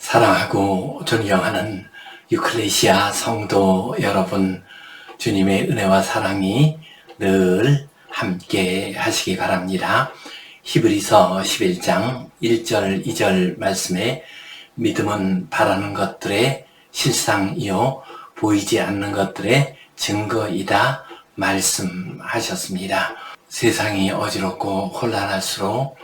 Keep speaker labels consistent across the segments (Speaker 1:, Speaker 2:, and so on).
Speaker 1: 사랑하고 존경하는 유클레시아 성도 여러분, 주님의 은혜와 사랑이 늘 함께 하시기 바랍니다. 히브리서 11장 1절 2절 말씀에 믿음은 바라는 것들의 실상이요 보이지 않는 것들의 증거이다 말씀하셨습니다. 세상이 어지럽고 혼란할수록,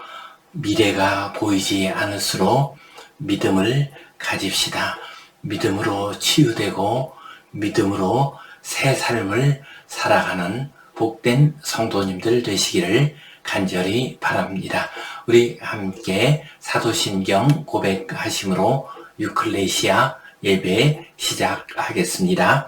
Speaker 1: 미래가 보이지 않을수록 믿음을 가집시다. 믿음으로 치유되고 믿음으로 새 삶을 살아가는 복된 성도님들 되시기를 간절히 바랍니다. 우리 함께 사도신경 고백하심으로 유클레시아 예배 시작하겠습니다.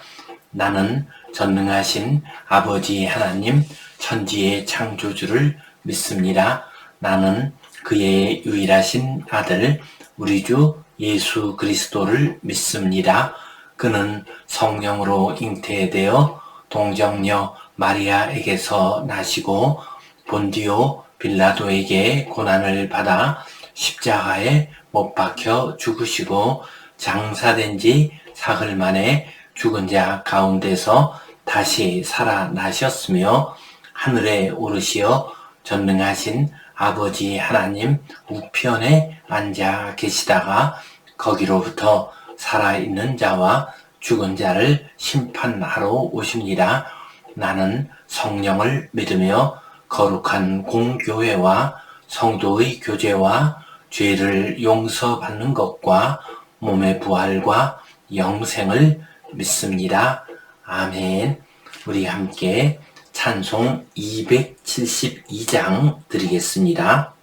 Speaker 1: 나는 전능하신 아버지 하나님 천지의 창조주를 믿습니다. 나는 그의 유일하신 아들 우리 주 예수 그리스도를 믿습니다. 그는 성령으로 잉태되어 동정녀 마리아에게서 나시고 본디오 빌라도에게 고난을 받아 십자가에 못 박혀 죽으시고 장사된 지 사흘 만에 죽은 자 가운데서 다시 살아나셨으며 하늘에 오르시어 전능하신 아버지 하나님 우편에 앉아 계시다가 거기로부터 살아있는 자와 죽은 자를 심판하러 오십니다. 나는 성령을 믿으며 거룩한 공교회와 성도의 교제와 죄를 용서받는 것과 몸의 부활과 영생을 믿습니다. 아멘. 우리 함께 찬송 272장 드리겠습니다.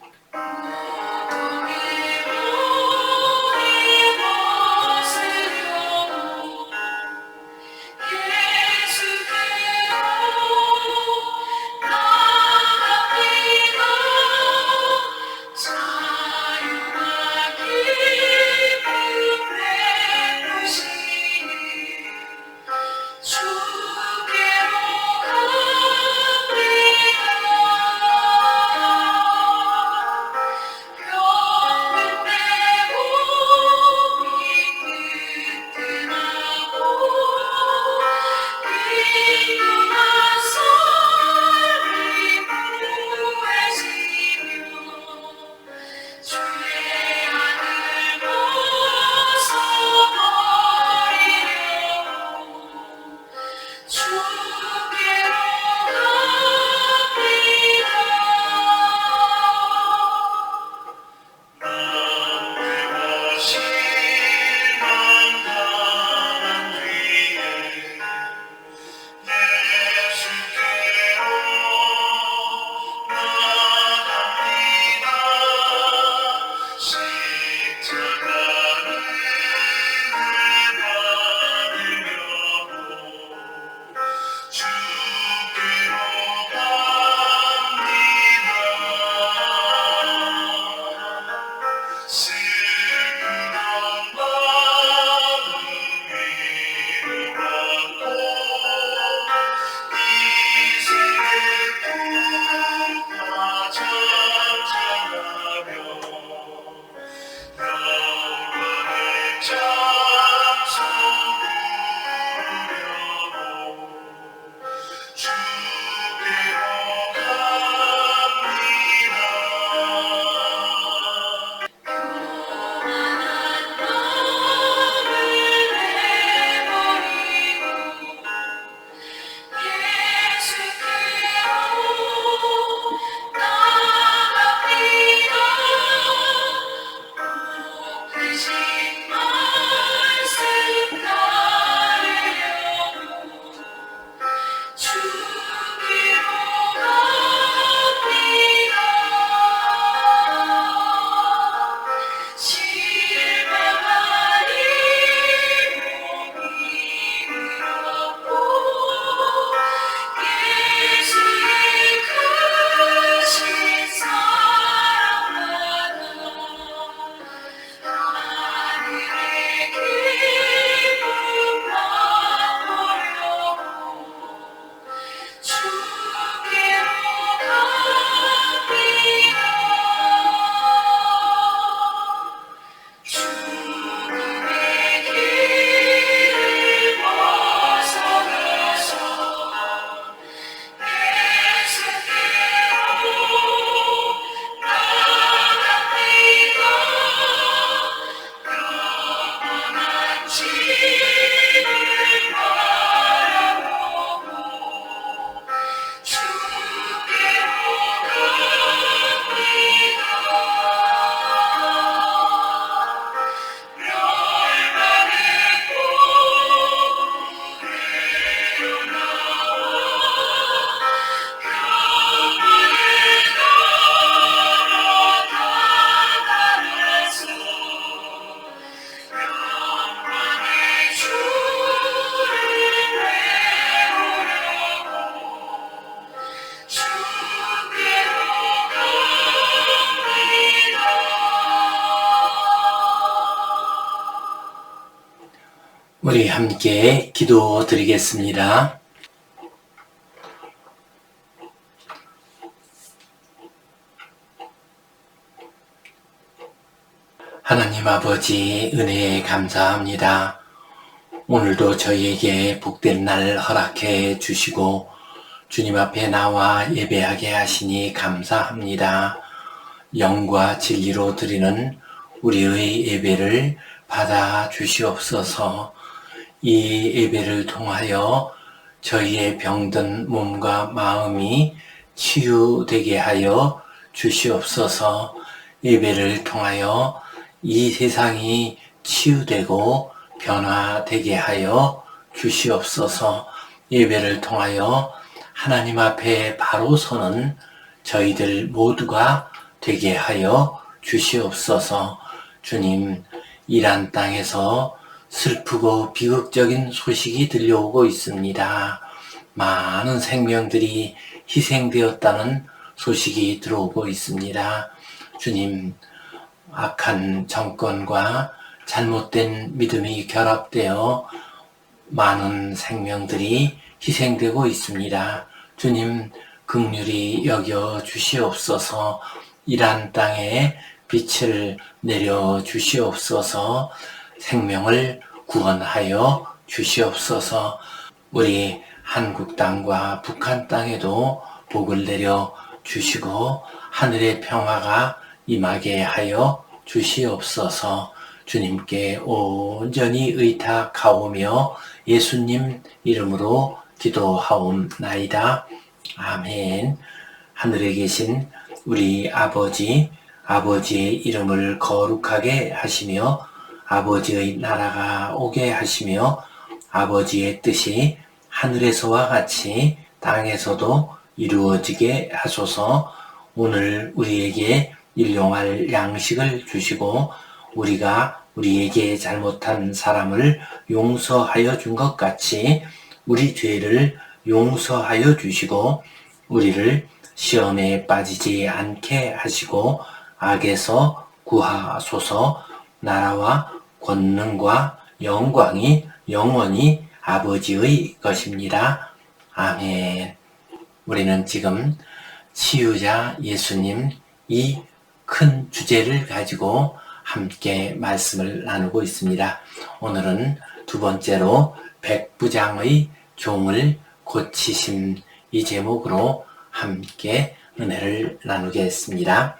Speaker 1: 우리 함께 기도 드리겠습니다. 하나님 아버지 은혜에 감사합니다. 오늘도 저희에게 복된 날 허락해 주시고 주님 앞에 나와 예배하게 하시니 감사합니다. 영과 진리로 드리는 우리의 예배를 받아 주시옵소서. 이 예배를 통하여 저희의 병든 몸과 마음이 치유되게 하여 주시옵소서. 예배를 통하여 이 세상이 치유되고 변화되게 하여 주시옵소서. 예배를 통하여 하나님 앞에 바로 서는 저희들 모두가 되게 하여 주시옵소서. 주님, 이란 땅에서 슬프고 비극적인 소식이 들려오고 있습니다. 많은 생명들이 희생되었다는 소식이 들어오고 있습니다. 주님, 악한 정권과 잘못된 믿음이 결합되어 많은 생명들이 희생되고 있습니다. 주님, 긍휼히 여겨 주시옵소서. 이란 땅에 빛을 내려 주시옵소서. 생명을 구원하여 주시옵소서. 우리 한국 땅과 북한 땅에도 복을 내려 주시고 하늘의 평화가 임하게 하여 주시옵소서. 주님께 온전히 의탁하오며 예수님 이름으로 기도하옵나이다. 아멘. 하늘에 계신 우리 아버지, 아버지의 이름을 거룩하게 하시며 아버지의 나라가 오게 하시며 아버지의 뜻이 하늘에서와 같이 땅에서도 이루어지게 하소서. 오늘 우리에게 일용할 양식을 주시고 우리가 우리에게 잘못한 사람을 용서하여 준 것 같이 우리 죄를 용서하여 주시고 우리를 시험에 빠지지 않게 하시고 악에서 구하소서. 나라와 권능과 영광이 영원히 아버지의 것입니다. 아멘. 우리는 지금 치유자 예수님 이 큰 주제를 가지고 함께 말씀을 나누고 있습니다. 오늘은 두 번째로 백부장의 종을 고치심 이 제목으로 함께 은혜를 나누겠습니다.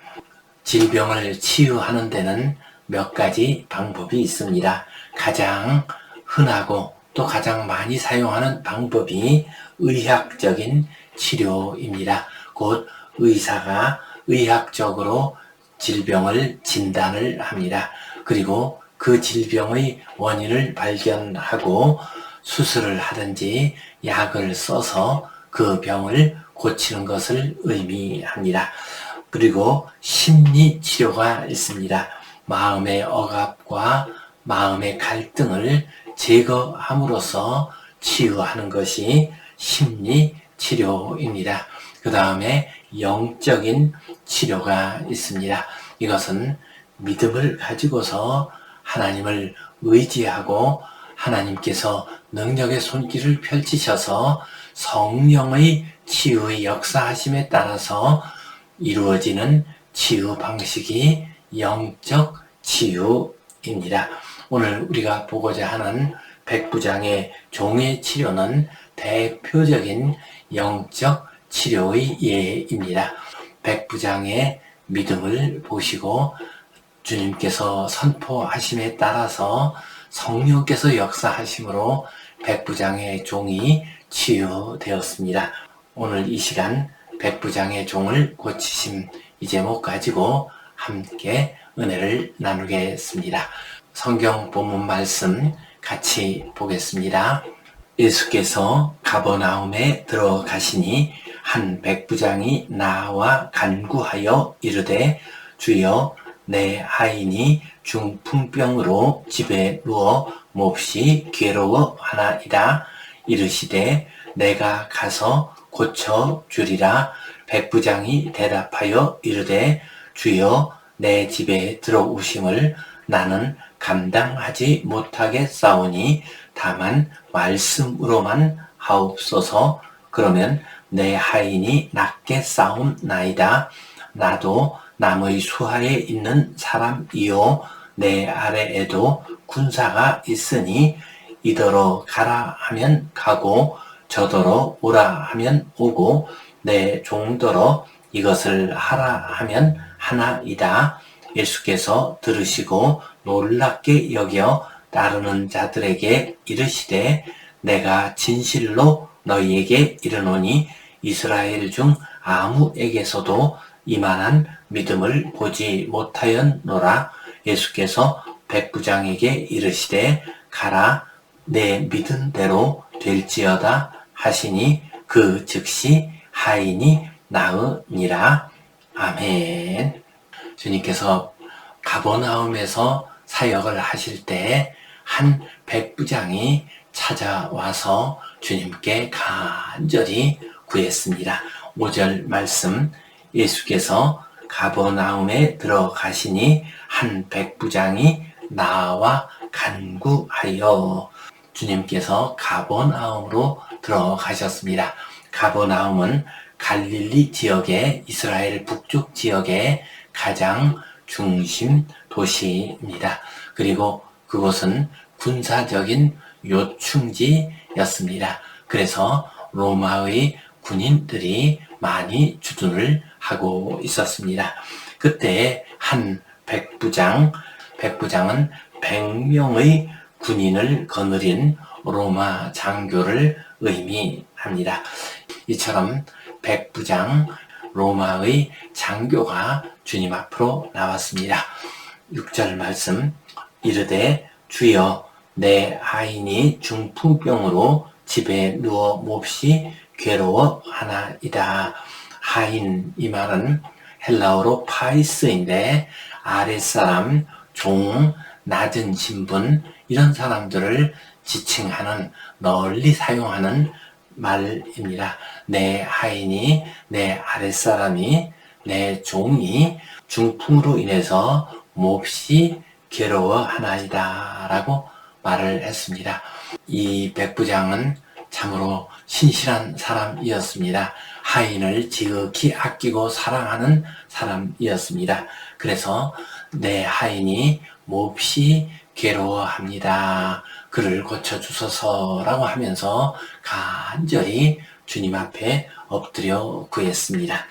Speaker 1: 질병을 치유하는 데는 몇 가지 방법이 있습니다. 가장 흔하고 또 가장 많이 사용하는 방법이 의학적인 치료입니다. 곧 의사가 의학적으로 질병을 진단을 합니다. 그리고 그 질병의 원인을 발견하고 수술을 하든지 약을 써서 그 병을 고치는 것을 의미합니다. 그리고 심리치료가 있습니다. 마음의 억압과 마음의 갈등을 제거함으로써 치유하는 것이 심리치료입니다. 그 다음에 영적인 치료가 있습니다. 이것은 믿음을 가지고서 하나님을 의지하고 하나님께서 능력의 손길을 펼치셔서 성령의 치유의 역사하심에 따라서 이루어지는 치유 방식이 영적 치유입니다. 오늘 우리가 보고자 하는 백부장의 종의 치료는 대표적인 영적 치료의 예입니다. 백부장의 믿음을 보시고 주님께서 선포하심에 따라서 성령께서 역사하심으로 백부장의 종이 치유되었습니다. 오늘 이 시간 백부장의 종을 고치심 이 제목 가지고 함께 은혜를 나누겠습니다. 성경 본문 말씀 같이 보겠습니다. 예수께서 가버나움에 들어가시니 한 백부장이 나와 간구하여 이르되 주여 내 하인이 중풍병으로 집에 누워 몹시 괴로워하나이다. 이르시되 내가 가서 고쳐 주리라. 백부장이 대답하여 이르되 주여 내 집에 들어오심을 나는 감당하지 못하겠사오니 다만 말씀으로만 하옵소서. 그러면 내 하인이 낫게 싸움나이다. 나도 남의 수하에 있는 사람이요 내 아래에도 군사가 있으니 이더러 가라 하면 가고 저더러 오라 하면 오고 내 종더러 이것을 하라 하면 하나이다. 예수께서 들으시고 놀랍게 여겨 따르는 자들에게 이르시되 내가 진실로 너희에게 이르노니 이스라엘 중 아무에게서도 이만한 믿음을 보지 못하였노라. 예수께서 백부장에게 이르시되 가라 내 믿은 대로 될지어다 하시니 그 즉시 하인이 나으니라. 아멘. 주님께서 가버나움에서 사역을 하실 때 한 백부장이 찾아와서 주님께 간절히 구했습니다. 5절 말씀, 예수께서 가버나움에 들어가시니 한 백부장이 나와 간구하여. 주님께서 가버나움으로 들어가셨습니다. 가버나움은 갈릴리 지역의 이스라엘 북쪽 지역의 가장 중심 도시입니다. 그리고 그곳은 군사적인 요충지였습니다. 그래서 로마의 군인들이 많이 주둔을 하고 있었습니다. 그때 한 백부장은 100명의 군인을 거느린 로마 장교를 의미합니다. 이처럼 백부장 로마의 장교가 주님 앞으로 나왔습니다. 6절 말씀, 이르되 주여 내 하인이 중풍병으로 집에 누워 몹시 괴로워하나이다. 하인, 이 말은 헬라어로 파이스인데 아랫사람, 종, 낮은 신분, 이런 사람들을 지칭하는, 널리 사용하는 말입니다. 내 하인이, 내 아랫사람이, 내 종이 중풍으로 인해서 몹시 괴로워하나이다 라고 말을 했습니다. 이 백부장은 참으로 신실한 사람이었습니다. 하인을 지극히 아끼고 사랑하는 사람이었습니다. 그래서 내 하인이 몹시 괴로워합니다. 그를 고쳐주소서라고 하면서 간절히 주님 앞에 엎드려 구했습니다.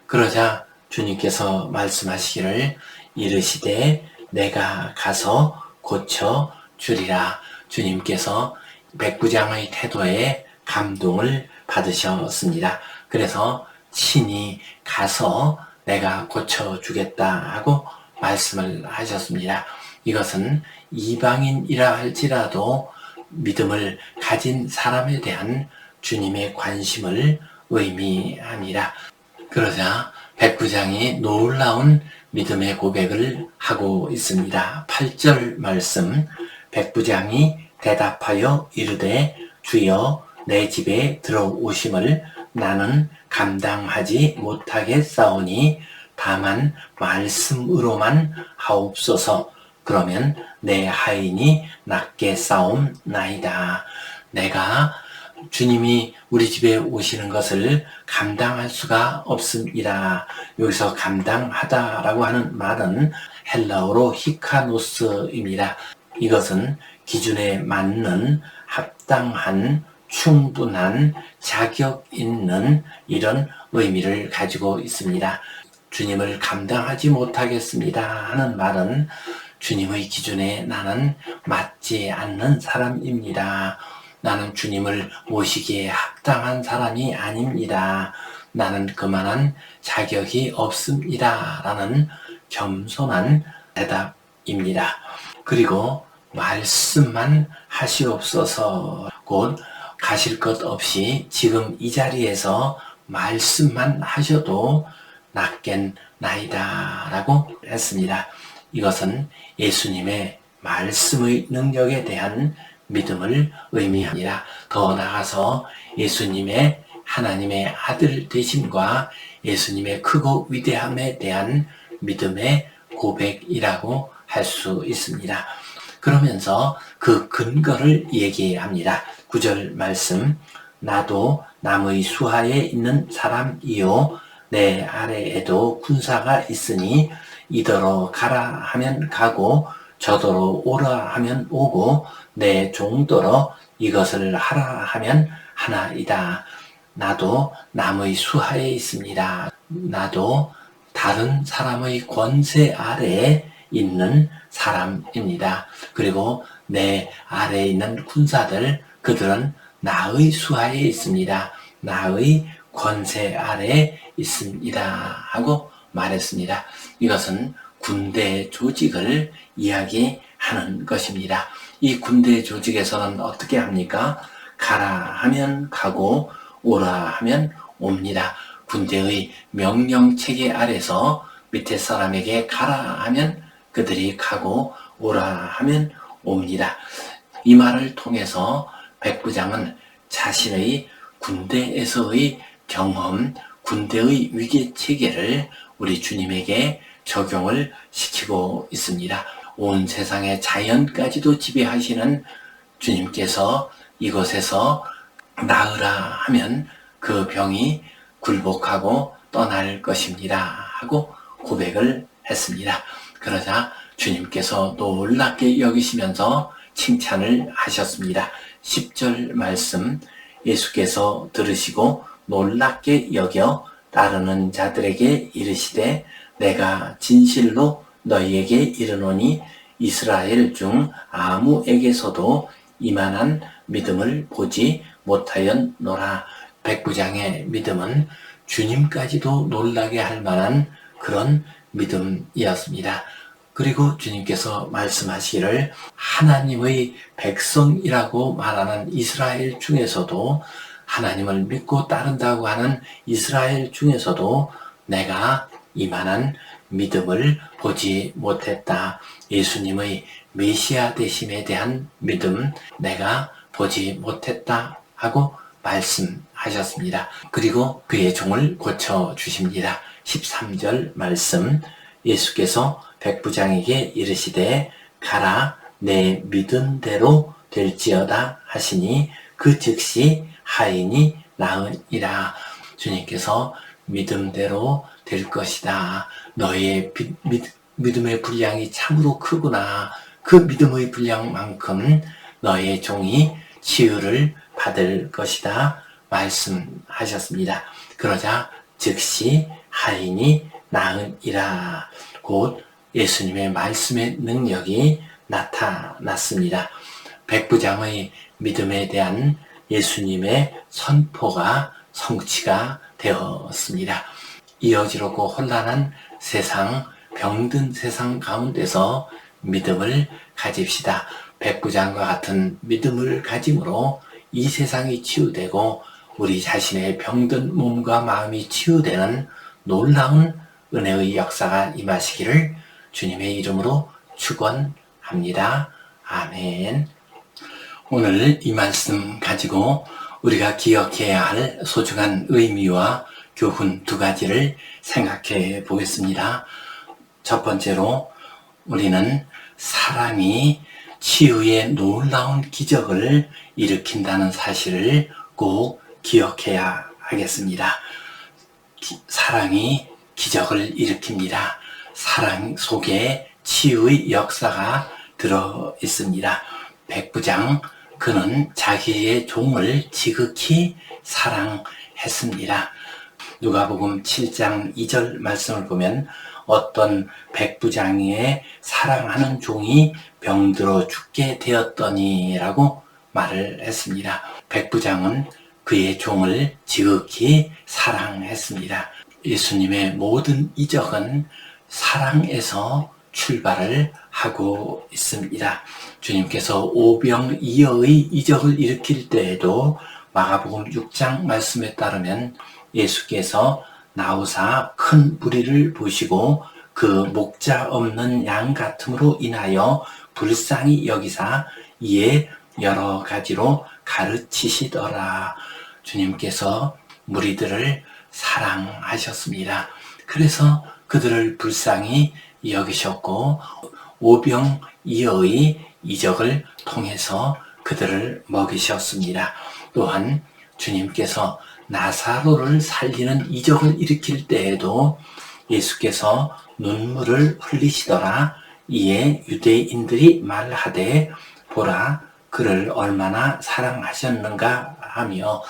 Speaker 1: 그러자 주님께서 말씀하시기를 이르시되 내가 가서 고쳐주리라. 주님께서 백부장의 태도에 감동을 받으셨습니다. 그래서 친히 가서 내가 고쳐주겠다 하고 말씀을 하셨습니다. 이것은 이방인이라 할지라도 믿음을 가진 사람에 대한 주님의 관심을 의미합니다. 그러자 백부장이 놀라운 믿음의 고백을 하고 있습니다. 8절 말씀, 백부장이 대답하여 이르되 주여 내 집에 들어오심을 나는 감당하지 못하겠사오니 다만 말씀으로만 하옵소서. 그러면 내 하인이 낫게 싸움나이다. 내가 주님이 우리 집에 오시는 것을 감당할 수가 없습니다. 여기서 감당하다라고 하는 말은 헬라어로 히카노스입니다. 이것은 기준에 맞는 합당한 충분한 자격 있는 이런 의미를 가지고 있습니다. 주님을 감당하지 못하겠습니다 하는 말은 주님의 기준에 나는 맞지 않는 사람입니다. 나는 주님을 모시기에 합당한 사람이 아닙니다. 나는 그만한 자격이 없습니다 라는 겸손한 대답입니다. 그리고 말씀만 하시옵소서. 곧 가실 것 없이 지금 이 자리에서 말씀만 하셔도 낫겠나이다 라고 했습니다. 이것은 예수님의 말씀의 능력에 대한 믿음을 의미합니다. 더 나아가서 예수님의 하나님의 아들 되심과 예수님의 크고 위대함에 대한 믿음의 고백이라고 할 수 있습니다. 그러면서 그 근거를 얘기합니다. 9절 말씀, 나도 남의 수하에 있는 사람이요 내 아래에도 군사가 있으니 이더러 가라 하면 가고 저더러 오라 하면 오고 내 종더러 이것을 하라 하면 하나이다. 나도 남의 수하에 있습니다. 나도 다른 사람의 권세 아래에 있는 사람입니다. 그리고 내 아래에 있는 군사들, 그들은 나의 수하에 있습니다. 나의 권세 아래에 있습니다. 하고 말했습니다. 이것은 군대 조직을 이야기하는 것입니다. 이 군대 조직에서는 어떻게 합니까? 가라 하면 가고 오라 하면 옵니다. 군대의 명령 체계 아래서 밑에 사람에게 가라 하면 그들이 가고 오라 하면 옵니다. 이 말을 통해서 백부장은 자신의 군대에서의 경험, 군대의 위계 체계를 우리 주님에게 적용을 시키고 있습니다. 온 세상의 자연까지도 지배하시는 주님께서 이곳에서 나으라 하면 그 병이 굴복하고 떠날 것입니다 하고 고백을 했습니다. 그러자 주님께서 놀랍게 여기시면서 칭찬을 하셨습니다. 10절 말씀, 예수께서 들으시고 놀랍게 여겨 따르는 자들에게 이르시되 내가 진실로 너희에게 이르노니 이스라엘 중 아무에게서도 이만한 믿음을 보지 못하였노라. 백부장의 믿음은 주님까지도 놀라게 할 만한 그런 믿음이었습니다. 그리고 주님께서 말씀하시기를 하나님의 백성이라고 말하는 이스라엘 중에서도, 하나님을 믿고 따른다고 하는 이스라엘 중에서도 내가 이만한 믿음을 보지 못했다. 예수님의 메시아 되심에 대한 믿음 내가 보지 못했다 하고 말씀하셨습니다. 그리고 그의 종을 고쳐주십니다. 13절 말씀, 예수께서 백부장에게 이르시되 가라 내 믿은 대로 될지어다 하시니 그 즉시 하인이 나으니라. 주님께서 믿음대로 될 것이다. 너의 믿음의 분량이 참으로 크구나. 그 믿음의 분량만큼 너의 종이 치유를 받을 것이다 말씀하셨습니다. 그러자 즉시 하인이 나으니라. 곧 예수님의 말씀의 능력이 나타났습니다. 백부장의 믿음에 대한 예수님의 선포가 성취가 되었습니다. 이 어지럽고 혼란한 세상, 병든 세상 가운데서 믿음을 가집시다. 백부장과 같은 믿음을 가짐으로 이 세상이 치유되고 우리 자신의 병든 몸과 마음이 치유되는 놀라운 은혜의 역사가 임하시기를 주님의 이름으로 축원합니다. 아멘. 오늘 이 말씀 가지고 우리가 기억해야 할 소중한 의미와 교훈 두 가지를 생각해 보겠습니다. 첫 번째로 우리는 사랑이 치유의 놀라운 기적을 일으킨다는 사실을 꼭 기억해야 하겠습니다. 사랑이 기적을 일으킵니다. 사랑 속에 치유의 역사가 들어 있습니다. 백부장, 그는 자기의 종을 지극히 사랑했습니다. 누가복음 7장 2절 말씀을 보면 어떤 백부장의 사랑하는 종이 병들어 죽게 되었더니 라고 말을 했습니다. 백부장은 그의 종을 지극히 사랑했습니다. 예수님의 모든 이적은 사랑에서 출발을 하고 있습니다. 주님께서 오병이어의 이적을 일으킬 때에도 마가복음 6장 말씀에 따르면 예수께서 나오사 큰 무리를 보시고 그 목자 없는 양 같음으로 인하여 불쌍히 여기사 이에 여러 가지로 가르치시더라. 주님께서 무리들을 사랑하셨습니다. 그래서 그들을 불쌍히 여기셨고 오병이어의 이적을 통해서 그들을 먹이셨습니다. 또한 주님께서 나사로를 살리는 이적을 일으킬 때에도 예수께서 눈물을 흘리시더라. 이에 유대인들이 말하되 보라 그를 얼마나 사랑하셨는가 하며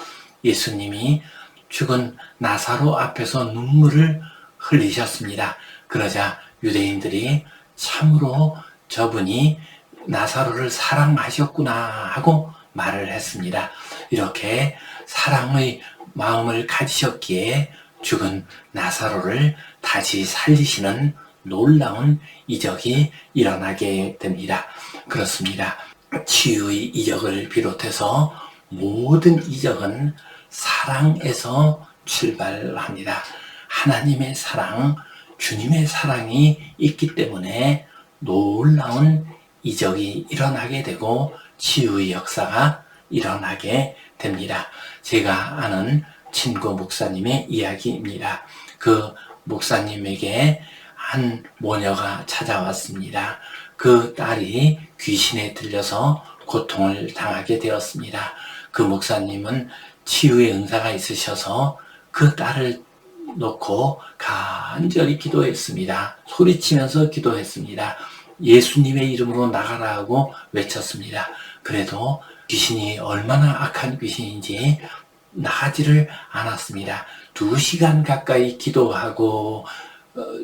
Speaker 1: 예수님이 죽은 나사로 앞에서 눈물을 흘리셨습니다. 그러자 유대인들이 참으로 저분이 나사로를 사랑하셨구나 하고 말을 했습니다. 이렇게 사랑의 마음을 가지셨기에 죽은 나사로를 다시 살리시는 놀라운 이적이 일어나게 됩니다. 그렇습니다. 치유의 이적을 비롯해서 모든 이적은 사랑에서 출발합니다. 하나님의 사랑, 주님의 사랑이 있기 때문에 놀라운 이적이 일어나게 되고 치유의 역사가 일어나게 됩니다. 제가 아는 친구 목사님의 이야기입니다. 그 목사님에게 한 모녀가 찾아왔습니다. 그 딸이 귀신에 들려서 고통을 당하게 되었습니다. 그 목사님은 치유의 은사가 있으셔서 그 딸을 놓고 간절히 기도했습니다. 소리치면서 기도했습니다. 예수님의 이름으로 나가라 하고 외쳤습니다. 그래도 귀신이 얼마나 악한 귀신인지 나가지를 않았습니다. 2시간 가까이 기도하고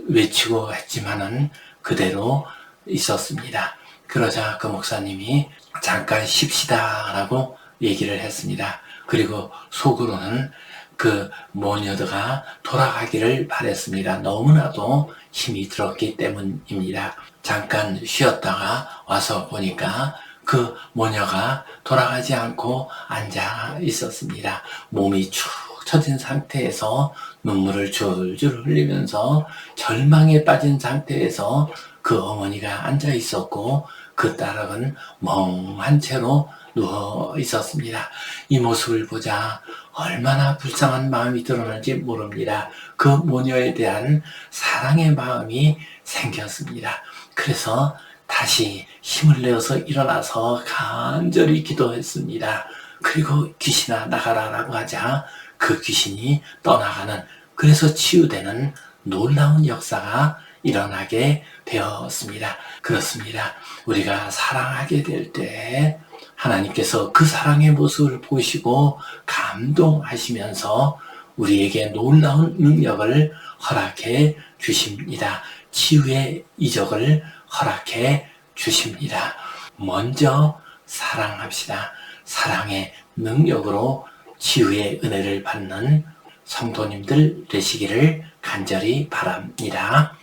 Speaker 1: 외치고 했지만은 그대로 있었습니다. 그러자 그 목사님이 잠깐 쉽시다 라고 얘기를 했습니다. 그리고 속으로는 그 모녀가 돌아가기를 바랬습니다. 너무나도 힘이 들었기 때문입니다. 잠깐 쉬었다가 와서 보니까 그 모녀가 돌아가지 않고 앉아 있었습니다. 몸이 축 처진 상태에서 눈물을 줄줄 흘리면서 절망에 빠진 상태에서 그 어머니가 앉아 있었고 그 딸은 멍한 채로 누워 있었습니다. 이 모습을 보자 얼마나 불쌍한 마음이 들었는지 모릅니다. 그 모녀에 대한 사랑의 마음이 생겼습니다. 그래서 다시 힘을 내어서 일어나서 간절히 기도했습니다. 그리고 귀신아 나가라라고 하자 그 귀신이 떠나가는, 그래서 치유되는 놀라운 역사가 일어나게 되었습니다. 그렇습니다. 우리가 사랑하게 될 때 하나님께서 그 사랑의 모습을 보시고 감동하시면서 우리에게 놀라운 능력을 허락해 주십니다. 치유의 이적을 허락해 주십니다. 먼저 사랑합시다. 사랑의 능력으로 치유의 은혜를 받는 성도님들 되시기를 간절히 바랍니다.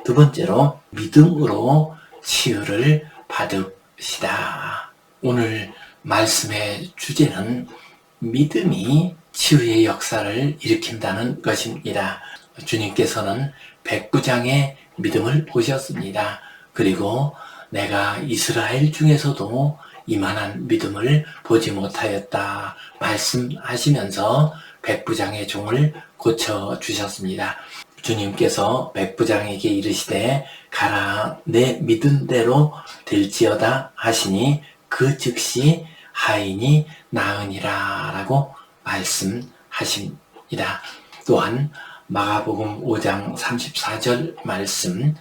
Speaker 1: 두 번째로 믿음으로 치유를 받읍시다. 오늘 말씀의 주제는 믿음이 치유의 역사를 일으킨다는 것입니다. 주님께서는 백부장의 믿음을 보셨습니다. 그리고 내가 이스라엘 중에서도 이만한 믿음을 보지 못하였다 말씀하시면서 백부장의 종을 고쳐주셨습니다. 주님께서 백부장에게 이르시되 가라 내 믿은 대로 될지어다 하시니 그 즉시 하인이 나으니라 라고 말씀하십니다. 또한 마가복음 5장 34절 말씀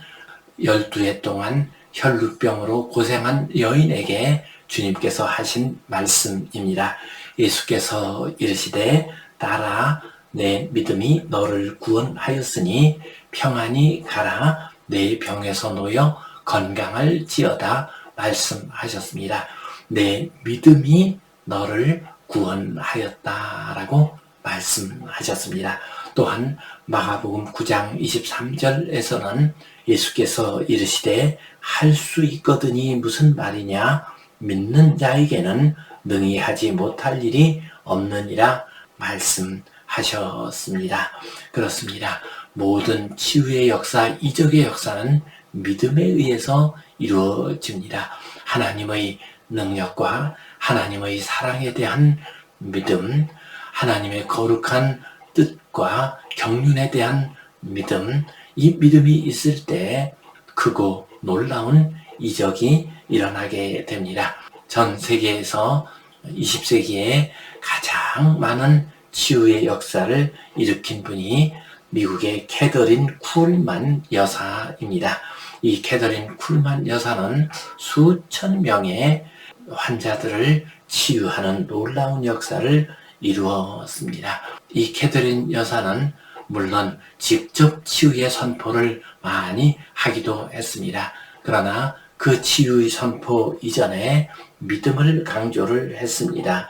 Speaker 1: 12해 동안 혈루병으로 고생한 여인에게 주님께서 하신 말씀입니다. 예수께서 이르시되 딸아 내 믿음이 너를 구원하였으니 평안히 가라 내 병에서 놓여 건강할지어다 말씀하셨습니다. 내 믿음이 너를 구원하였다라고 말씀하셨습니다. 또한 마가복음 9장 23절에서는 예수께서 이르시되 할 수 있거든이 무슨 말이냐 믿는 자에게는 능히 하지 못할 일이 없느니라 말씀하셨습니다. 그렇습니다. 모든 치유의 역사, 이적의 역사는 믿음에 의해서 이루어집니다. 하나님의 능력과 하나님의 사랑에 대한 믿음, 하나님의 거룩한 뜻과 경륜에 대한 믿음, 이 믿음이 있을 때 크고 놀라운 이적이 일어나게 됩니다. 전 세계에서 20세기에 가장 많은 치유의 역사를 일으킨 분이 미국의 캐더린 쿨만 여사입니다. 이 캐더린 쿨만 여사는 수천 명의 환자들을 치유하는 놀라운 역사를 이루었습니다. 이 캐더린 여사는 물론 직접 치유의 선포를 많이 하기도 했습니다. 그러나 그 치유의 선포 이전에 믿음을 강조를 했습니다.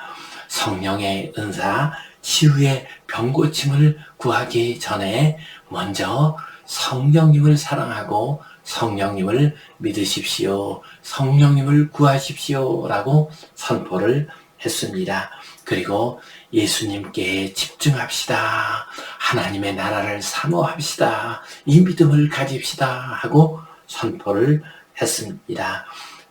Speaker 1: 성령의 은사, 치유의 병고침을 구하기 전에 먼저 성령님을 사랑하고 성령님을 믿으십시오. 성령님을 구하십시오. 라고 선포를 했습니다. 그리고 예수님께 집중합시다. 하나님의 나라를 사모합시다. 이 믿음을 가집시다. 하고 선포를 했습니다.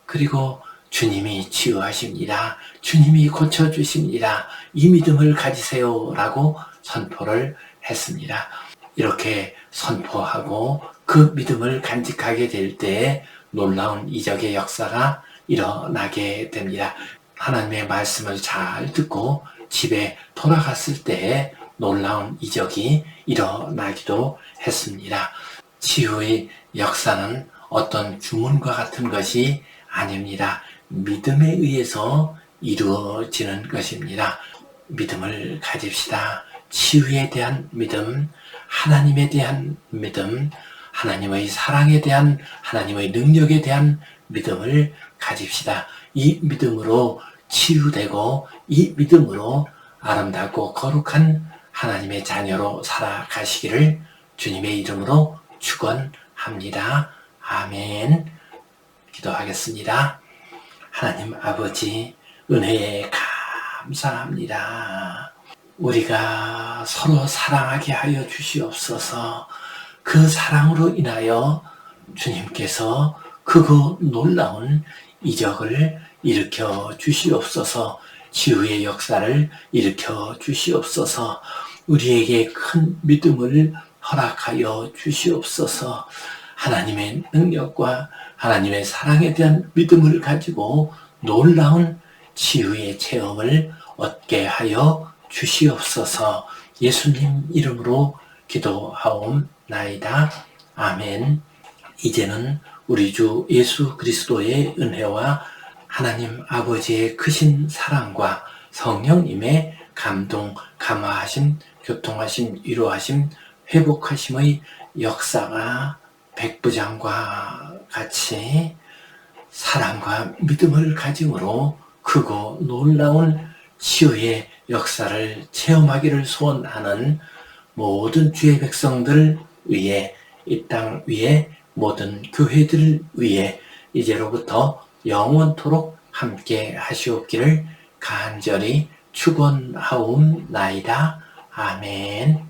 Speaker 1: 그리고 주님이 치유하십니다. 주님이 고쳐주십니다. 이 믿음을 가지세요. 라고 선포를 했습니다. 이렇게 선포하고 그 믿음을 간직하게 될 때 놀라운 이적의 역사가 일어나게 됩니다. 하나님의 말씀을 잘 듣고 집에 돌아갔을 때 놀라운 이적이 일어나기도 했습니다. 치유의 역사는 어떤 주문과 같은 것이 아닙니다. 믿음에 의해서 이루어지는 것입니다. 믿음을 가집시다. 치유에 대한 믿음, 하나님에 대한 믿음, 하나님의 사랑에 대한, 하나님의 능력에 대한 믿음을 가집시다. 이 믿음으로 치유되고 이 믿음으로 아름답고 거룩한 하나님의 자녀로 살아가시기를 주님의 이름으로 축원합니다. 아멘. 기도하겠습니다. 하나님 아버지, 은혜에 감사합니다. 우리가 서로 사랑하게 하여 주시옵소서. 그 사랑으로 인하여 주님께서 크고 놀라운 이적을 일으켜 주시옵소서. 치유의 역사를 일으켜 주시옵소서. 우리에게 큰 믿음을 허락하여 주시옵소서. 하나님의 능력과 하나님의 사랑에 대한 믿음을 가지고 놀라운 치유의 체험을 얻게 하여 주시옵소서. 예수님 이름으로 기도하옵나이다. 아멘. 이제는 우리 주 예수 그리스도의 은혜와 하나님 아버지의 크신 사랑과 성령님의 감동, 감화하심, 교통하심, 위로하심, 회복하심의 역사가 백부장과 같이 사랑과 믿음을 가짐으로 크고 놀라운 치유의 역사를 체험하기를 소원하는 모든 주의 백성들 위해, 이 땅 위에 모든 교회들 위해 이제로부터 영원토록 함께 하시옵기를 간절히 축원하옵나이다. 아멘.